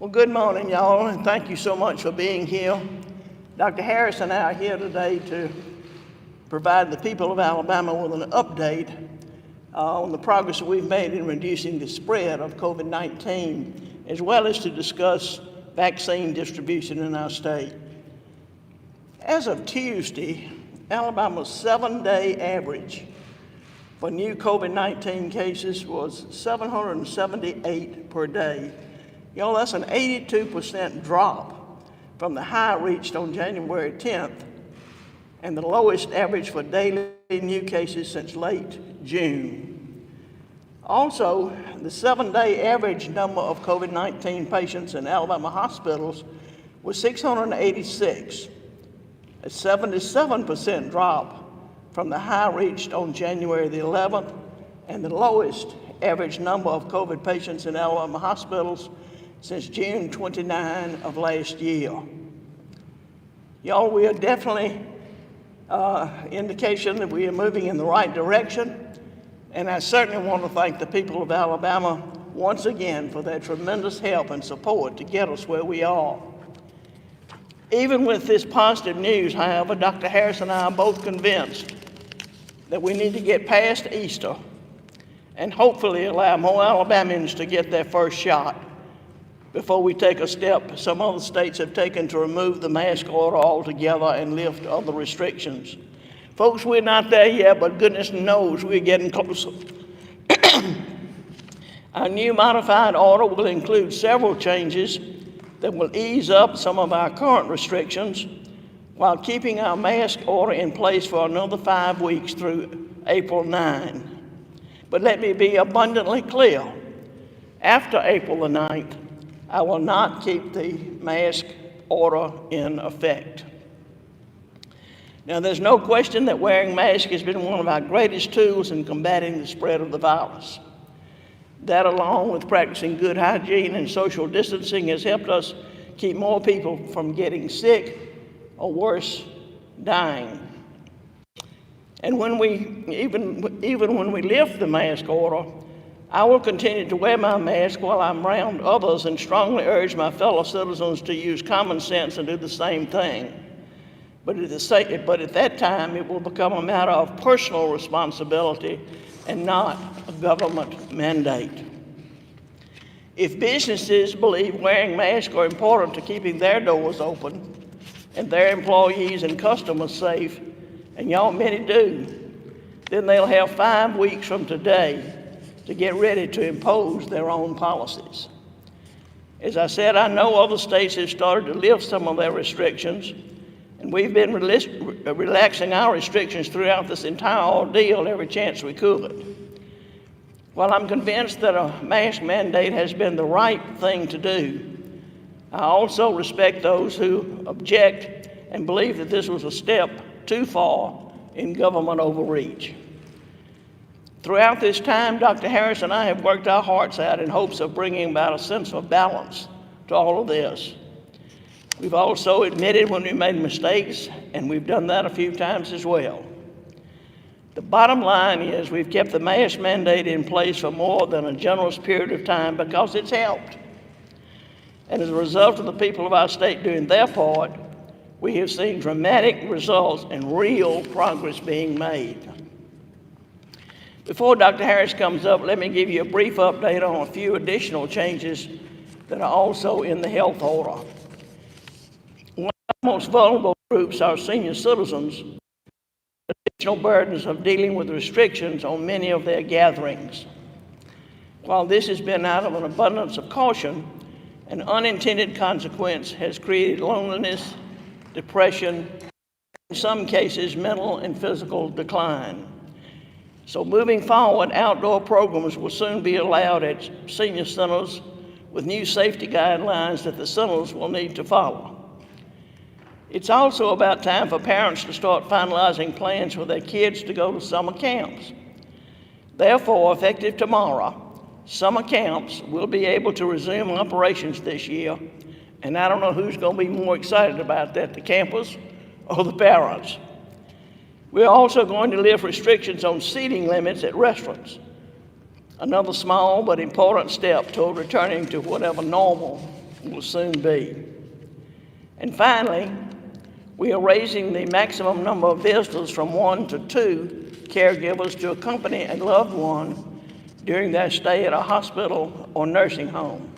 Well, good morning, y'all, and thank you so much for being here. Dr. Harris and I are here today to provide the people of Alabama with an update on the progress that we've made in reducing the spread of COVID-19, as well as to discuss vaccine distribution in our state. As of Tuesday, Alabama's 7-day average for new COVID-19 cases was 778 per day. Y'all, that's an 82% drop from the high reached on January 10th and the lowest average for daily new cases since late June. Also, the 7-day average number of COVID-19 patients in Alabama hospitals was 686, a 77% drop from the high reached on January the 11th and the lowest average number of COVID patients in Alabama hospitals since June 29 of last year. Y'all, we are definitely indication that we are moving in the right direction, and I certainly want to thank the people of Alabama once again for their tremendous help and support to get us where we are. Even with this positive news, however, Dr. Harris and I are both convinced that we need to get past Easter and hopefully allow more Alabamians to get their first shot before we take a step some other states have taken to remove the mask order altogether and lift other restrictions. Folks, we're not there yet, but goodness knows we're getting closer. Our new modified order will include several changes that will ease up some of our current restrictions while keeping our mask order in place for another 5 weeks through April 9. But let me be abundantly clear. After April the 9th, I will not keep the mask order in effect. Now, there's no question that wearing masks has been one of our greatest tools in combating the spread of the virus. That, along with practicing good hygiene and social distancing, has helped us keep more people from getting sick or worse, dying. And even when we lift the mask order, I will continue to wear my mask while I'm around others and strongly urge my fellow citizens to use common sense and do the same thing. But at that time, it will become a matter of personal responsibility and not a government mandate. If businesses believe wearing masks are important to keeping their doors open and their employees and customers safe, and y'all many do, then they'll have 5 weeks from today to get ready to impose their own policies. As I said, I know other states have started to lift some of their restrictions, and we've been relaxing our restrictions throughout this entire ordeal every chance we could. While I'm convinced that a mask mandate has been the right thing to do, I also respect those who object and believe that this was a step too far in government overreach. Throughout this time, Dr. Harris and I have worked our hearts out in hopes of bringing about a sense of balance to all of this. We've also admitted when we made mistakes, and we've done that a few times as well. The bottom line is we've kept the mask mandate in place for more than a generous period of time because it's helped. And as a result of the people of our state doing their part, we have seen dramatic results and real progress being made. Before Dr. Harris comes up, let me give you a brief update on a few additional changes that are also in the health order. One of the most vulnerable groups, our senior citizens, additional burdens of dealing with restrictions on many of their gatherings. While this has been out of an abundance of caution, an unintended consequence has created loneliness, depression, in some cases mental and physical decline. So moving forward, outdoor programs will soon be allowed at senior centers with new safety guidelines that the centers will need to follow. It's also about time for parents to start finalizing plans for their kids to go to summer camps. Therefore, effective tomorrow, summer camps will be able to resume operations this year, and I don't know who's going to be more excited about that, the campers or the parents. We're also going to lift restrictions on seating limits at restaurants, another small but important step toward returning to whatever normal will soon be. And finally, we are raising the maximum number of visitors from 1 to 2 caregivers to accompany a loved one during their stay at a hospital or nursing home.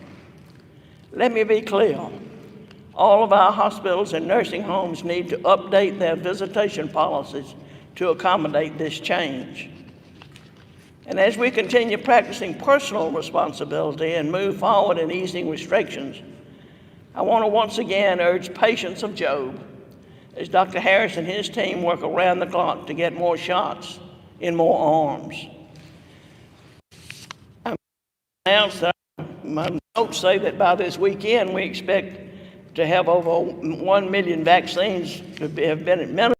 Let me be clear. All of our hospitals and nursing homes need to update their visitation policies to accommodate this change. And as we continue practicing personal responsibility and move forward in easing restrictions, I want to once again urge patience of Job as Dr. Harris and his team work around the clock to get more shots in more arms. I'm announced that my notes say that by this weekend we expect to have over 1 million vaccines to have been administered.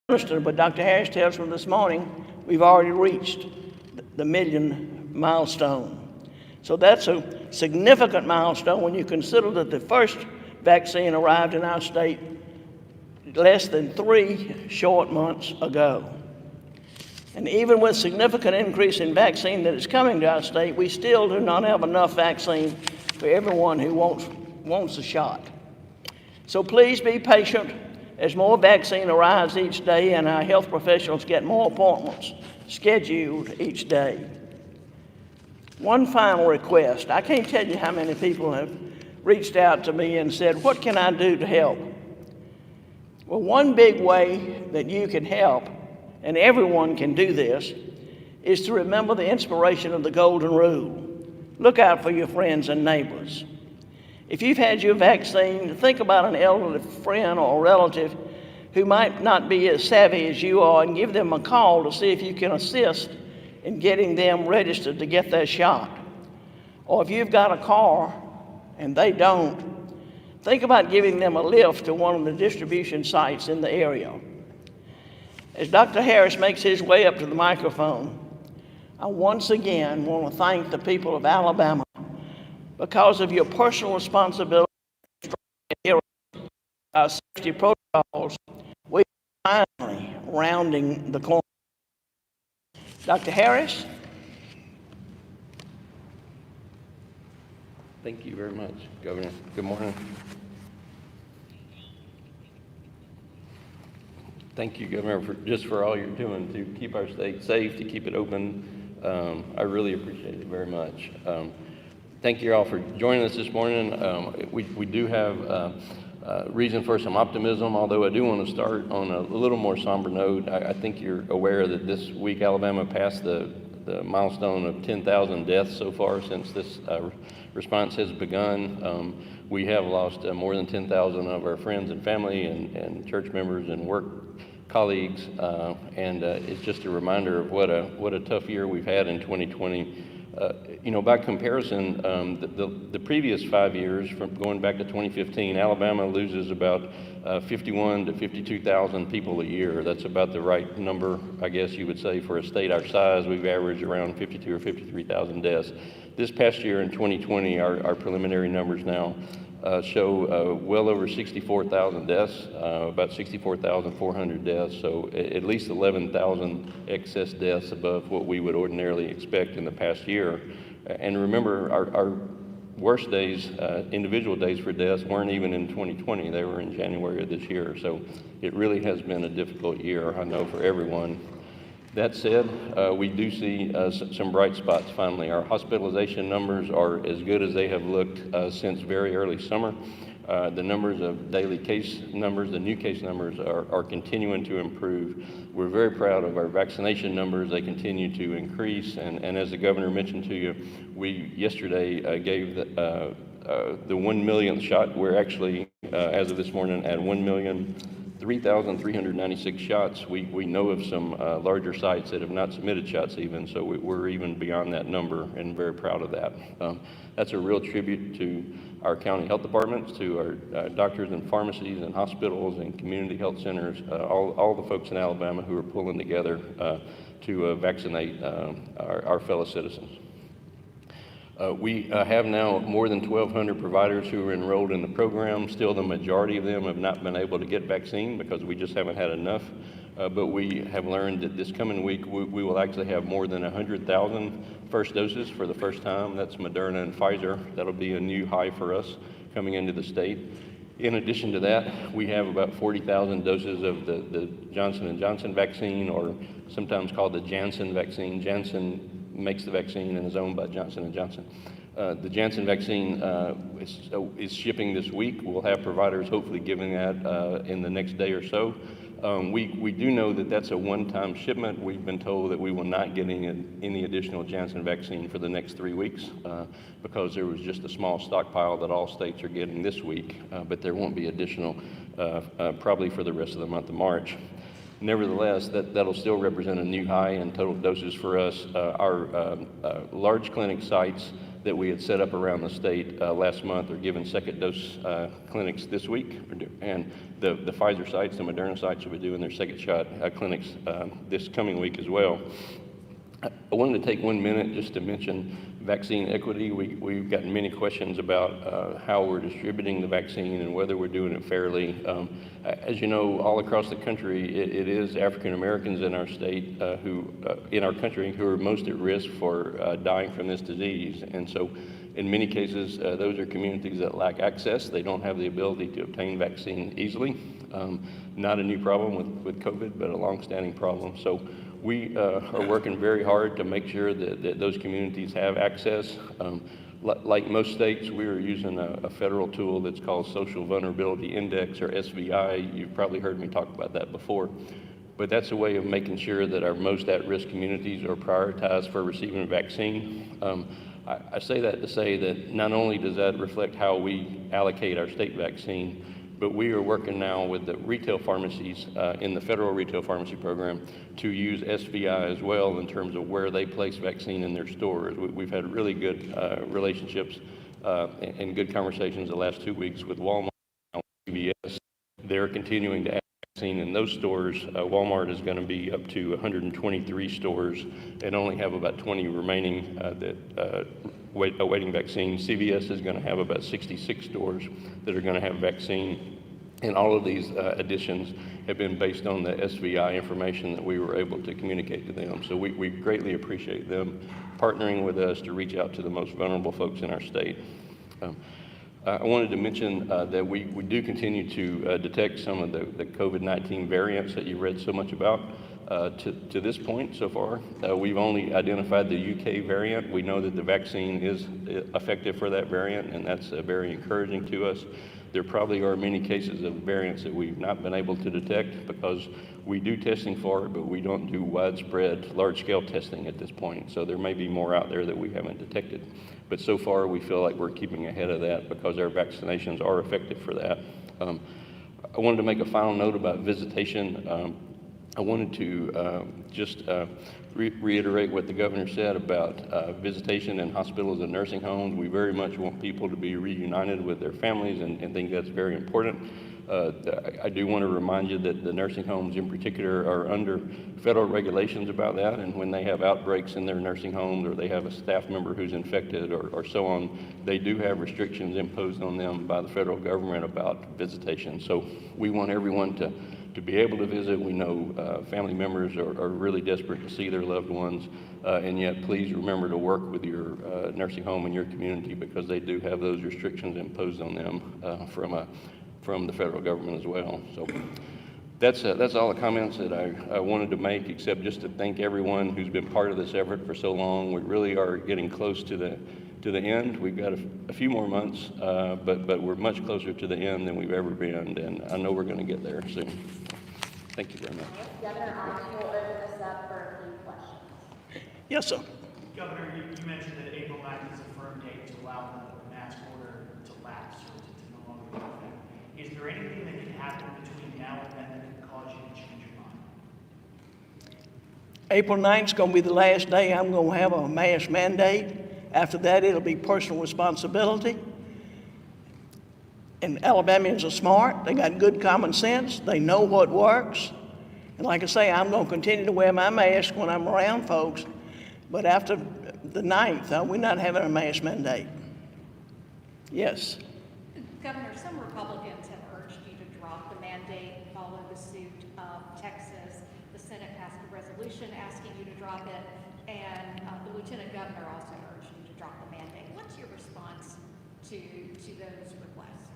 But Dr. Harris tells me this morning we've already reached the million milestone. So that's a significant milestone when you consider that the first vaccine arrived in our state less than 3 short months ago. And even with significant increase in vaccine that is coming to our state, we still do not have enough vaccine for everyone who wants a shot. So please be patient as more vaccine arrives each day and our health professionals get more appointments scheduled each day. One final request. I can't tell you how many people have reached out to me and said, what can I do to help? Well, one big way that you can help, and everyone can do this, is to remember the inspiration of the Golden Rule. Look out for your friends and neighbors. If you've had your vaccine, think about an elderly friend or relative who might not be as savvy as you are and give them a call to see if you can assist in getting them registered to get their shot. Or if you've got a car and they don't, think about giving them a lift to one of the distribution sites in the area. As Dr. Harris makes his way up to the microphone, I once again want to thank the people of Alabama. Because of your personal responsibility for our safety protocols, we are finally rounding the corner. Dr. Harris? Thank you very much, Governor. Good morning. Thank you, Governor, for all you're doing to keep our state safe, to keep it open. I really appreciate it very much. Thank you all for joining us this morning. We do have reason for some optimism, although I do want to start on a little more somber note. I think you're aware that this week Alabama passed the milestone of 10,000 deaths so far since this response has begun. We have lost more than 10,000 of our friends and family and church members and work colleagues, and it's just a reminder of what a tough year we've had in 2020. By comparison, the previous 5 years, from going back to 2015, Alabama loses about 51 to 52,000 people a year. That's about the right number, I guess you would say, for a state our size. We've averaged around 52 or 53,000 deaths. This past year in 2020, our preliminary numbers now show well over 64,000 deaths, about 64,400 deaths, so at least 11,000 excess deaths above what we would ordinarily expect in the past year. And remember, our worst days, individual days for deaths, weren't even in 2020. They were in January of this year. So it really has been a difficult year, I know, for everyone. That said, we do see some bright spots finally. Our hospitalization numbers are as good as they have looked since very early summer. The numbers of daily case numbers, the new case numbers are continuing to improve. We're very proud of our vaccination numbers. They continue to increase. And as the governor mentioned to you, we yesterday gave the 1 millionth shot. We're actually, as of this morning, at 1,003,396 shots. We know of some larger sites that have not submitted shots even, so we're even beyond that number and very proud of that. That's a real tribute to our county health departments, to our doctors and pharmacies and hospitals and community health centers, all the folks in Alabama who are pulling together to vaccinate our fellow citizens. We have now more than 1,200 providers who are enrolled in the program. Still, the majority of them have not been able to get vaccine because we just haven't had enough. But we have learned that this coming week, we will actually have more than 100,000 first doses for the first time. That's Moderna and Pfizer. That'll be a new high for us coming into the state. In addition to that, we have about 40,000 doses of the Johnson & Johnson vaccine, or sometimes called the Janssen vaccine. Janssen makes the vaccine and is owned by Johnson & Johnson. The Janssen vaccine is shipping this week. We'll have providers hopefully giving that in the next day or so. We do know that that's a one-time shipment. We've been told that we will not get any additional Janssen vaccine for the next 3 weeks because there was just a small stockpile that all states are getting this week, but there won't be additional probably for the rest of the month of March. Nevertheless, that'll still represent a new high in total doses for us. Our large clinic sites that we had set up around the state last month are giving second dose clinics this week, and the Pfizer sites, the Moderna sites will be doing their second shot clinics this coming week as well. I wanted to take 1 minute just to mention vaccine equity. We've gotten many questions about how we're distributing the vaccine and whether we're doing it fairly. As you know, all across the country, it is African Americans in our state in our country who are most at risk for dying from this disease. And so in many cases, those are communities that lack access. They don't have the ability to obtain vaccine easily. Not a new problem with COVID, but a longstanding problem. So we are working very hard to make sure that those communities have access. Like most states, we are using a federal tool that's called Social Vulnerability Index, or SVI. You've probably heard me talk about that before. But that's a way of making sure that our most at-risk communities are prioritized for receiving a vaccine. I say that to say that not only does that reflect how we allocate our state vaccine, but we are working now with the retail pharmacies in the federal retail pharmacy program to use SVI as well in terms of where they place vaccine in their stores. We've had really good relationships and good conversations the last 2 weeks with Walmart and CVS. They're continuing to add vaccine in those stores. Walmart is going to be up to 123 stores and only have about 20 remaining that awaiting vaccine. CVS is going to have about 66 stores that are going to have vaccine. And all of these additions have been based on the SVI information that we were able to communicate to them. So we greatly appreciate them partnering with us to reach out to the most vulnerable folks in our state. I wanted to mention that we do continue to detect some of the COVID-19 variants that you read so much about. To this point so far, we've only identified the UK variant. We know that the vaccine is effective for that variant, and that's very encouraging to us. There probably are many cases of variants that we've not been able to detect because we do testing for it, but we don't do widespread, large-scale testing at this point. So there may be more out there that we haven't detected. But so far, we feel like we're keeping ahead of that because our vaccinations are effective for that. I wanted to make a final note about visitation. I wanted to just reiterate what the governor said about visitation in hospitals and nursing homes. We very much want people to be reunited with their families and think that's very important. I do want to remind you that the nursing homes in particular are under federal regulations about that, and when they have outbreaks in their nursing homes or they have a staff member who's infected or so on, they do have restrictions imposed on them by the federal government about visitation. So we want everyone to be able to visit. We know family members are really desperate to see their loved ones, and yet please remember to work with your nursing home in your community, because they do have those restrictions imposed on them from the federal government as well. So that's all the comments that I wanted to make, except just to thank everyone who's been part of this effort for so long. We really are getting close to the end. We've got a few more months, but we're much closer to the end than we've ever been, and I know we're going to get there soon. Thank you very much. Governor, we'll open this up for a few questions. Yes, sir. Governor, you mentioned that April 9th is a firm date to allow the mask order to lapse or to no longer be in effect. Is there anything that can happen between now and then that can cause you to change your mind? April 9th is going to be the last day I'm going to have a mask mandate. After that, it'll be personal responsibility. And Alabamians are smart. They got good common sense. They know what works. And like I say, I'm going to continue to wear my mask when I'm around folks. But after the 9th, we're not having a mask mandate. Yes. Governor, some Republicans have urged you to drop the mandate and follow the suit of Texas. The Senate passed a resolution asking you to drop it, and the Lieutenant Governor also urged you to drop the mandate. What's your response to those requests?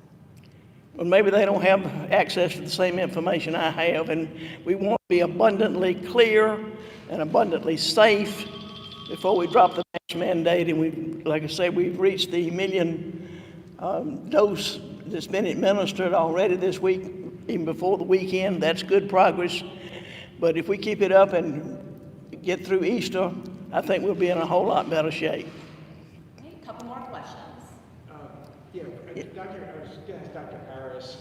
Well, maybe they don't have access to the same information I have, and we want to be abundantly clear and abundantly safe before we drop the mask mandate. And we, like I say, we've reached the million dose that's been administered already this week, even before the weekend. That's good progress. But if we keep it up and get through Easter, I think we'll be in a whole lot better shape. Okay, a couple more questions. Dr. I was going to ask Dr. Harris,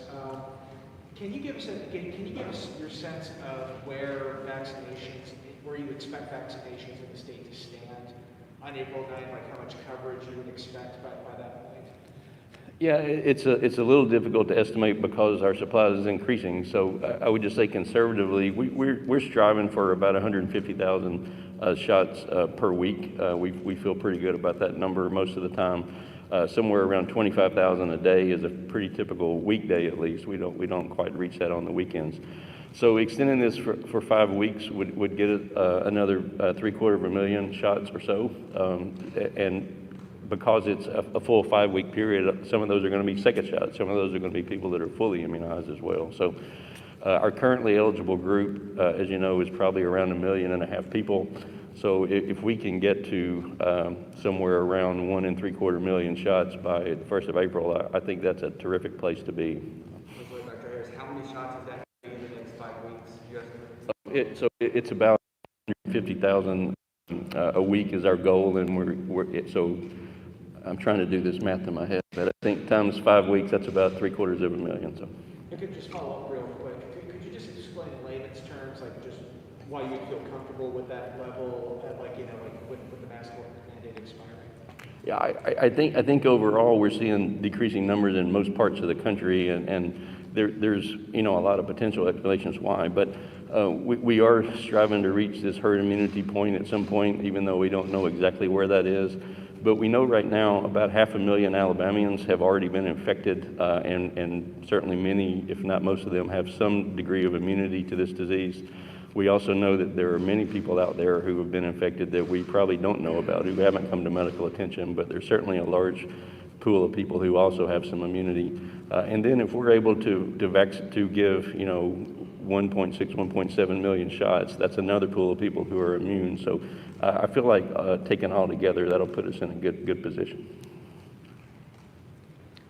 can you give us your sense of where you expect vaccinations in the state to stand on April 9th, like how much coverage you would expect by that point? Yeah, it's a little difficult to estimate because our supply is increasing. So I would just say conservatively, we're striving for about 150,000 shots per week. We feel pretty good about that number most of the time. Somewhere around 25,000 a day is a pretty typical weekday, at least. We don't quite reach that on the weekends. So extending this for 5 weeks would get it another 750,000 shots or so, and because it's a full 5-week period, some of those are going to be second shots. Some of those are going to be people that are fully immunized as well. So our currently eligible group, as you know, is probably around 1.5 million people. So if we can get to somewhere around 1.75 million shots by the 1st of April, I think that's a terrific place to be. Dr. Harris, how many shots is that going to be in the next 5 weeks? Do you estimate? So it's about 150,000 a week is our goal, and so I'm trying to do this math in my head, but I think times 5 weeks, that's about 750,000. So. I could just follow up real quick. Could you just explain in layman's terms, like just why you feel comfortable with that level, with the mask mandate expiring? Yeah, I think overall we're seeing decreasing numbers in most parts of the country, and there's a lot of potential explanations why, but we are striving to reach this herd immunity point at some point, even though we don't know exactly where that is. But we know right now about 500,000 Alabamians have already been infected, and certainly many, if not most of them, have some degree of immunity to this disease. We also know that there are many people out there who have been infected that we probably don't know about, who haven't come to medical attention, but there's certainly a large pool of people who also have some immunity. And then if we're able to give 1.6, 1.7 million shots, that's another pool of people who are immune. So I feel like taken all together, that'll put us in a good position.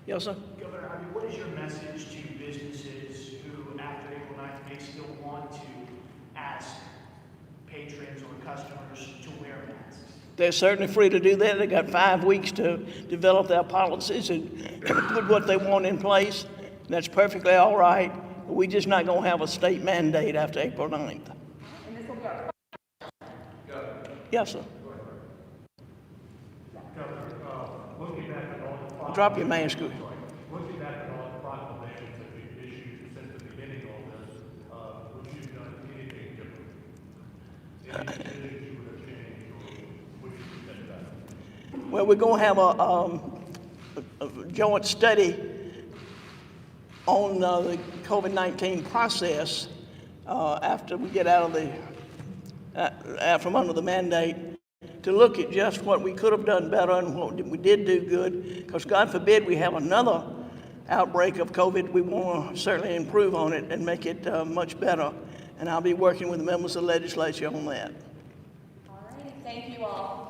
Yes, sir. Governor, what is your message to businesses who, after April 9th, may still want to ask patrons or customers to wear masks? They're certainly free to do that. They got 5 weeks to develop their policies and put what they want in place. That's perfectly all right. But we're just not going to have a state mandate after April 9th. And this will be our Yes, sir. Governor, looking back at all the Drop your mask. looking back at all the proclamations that we've issued Well, we're going to have a joint study on the COVID-19 process after we get out of from under the mandate, to look at just what we could have done better and what we did do good. Because God forbid we have another outbreak of COVID, we want to certainly improve on it and make it much better. And I'll be working with the members of the legislature on that. All right, thank you all.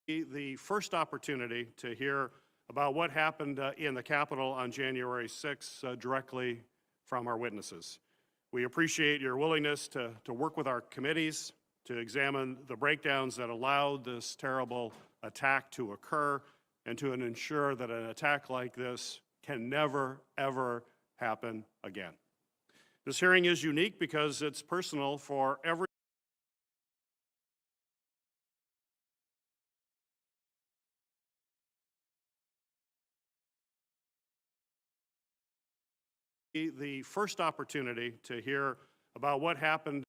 The first opportunity to hear about what happened in the Capitol on January 6th directly from our witnesses. We appreciate your willingness to work with our committees to examine the breakdowns that allowed this terrible attack to occur and to ensure that an attack like this can never, ever happen again. This hearing is unique because it's personal for every the first opportunity to hear about what happened